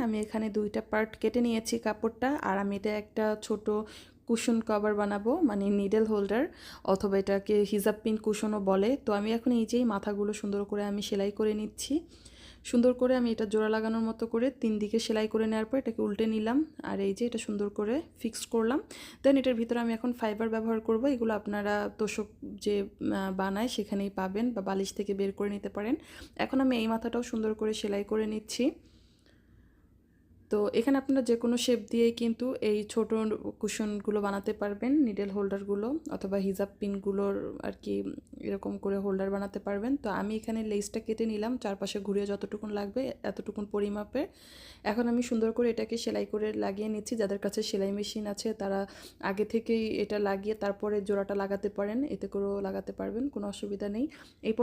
আমি এখানে 2টা পার্ট কেটে নিয়েছি কাপড়টা, আর আমি এটা একটা ছোট কুশন কভার বানাবো, মানে নিডল হোল্ডার, অথবা এটাকে হিজাব পিন কুশনও বলে। তো আমি এখন এই যেই মাথাগুলো সুন্দর করে আমি সেলাই করে নিচ্ছি। সুন্দর করে আমি এটা জোড়া লাগানোর মতো করে 3 দিকে সেলাই করে নেওয়ার পর এটাকে উল্টে নিলাম, আর এই যে এটা সুন্দর করে ফিক্স করলাম। দেন এটার ভিতরে আমি এখন ফাইবার ব্যবহার করব। এগুলো আপনারা তোষক যে বানায় সেখানেই পাবেন, বা বালিশ থেকে বের করে নিতে পারেন। এখন আমি এই মাথাটাও সুন্দর করে সেলাই করে নিচ্ছি। তো এখানে আপনারা যে কোনো শেপ দিয়েই কিন্তু এই ছোট কুশনগুলো বানাতে পারবেন, নিডল হোল্ডারগুলো অথবা হিজাব পিনগুলোর আর কি এরকম করে হোল্ডার বানাতে পারবেন। তো আমি এখানে লেসটা কেটে নিলাম, চারপাশে ঘুরিয়ে যতটুকুন লাগবে এতটুকুন পরিমাপে। এখন আমি সুন্দর করে এটাকে সেলাই করে লাগিয়ে নিচ্ছি। যাদের কাছে সেলাই মেশিন আছে তারা আগে থেকেই এটা লাগিয়ে তারপরে জোড়াটা লাগাতে পারেন, এতে করেও লাগাতে পারবেন, কোনো অসুবিধা নেই। এই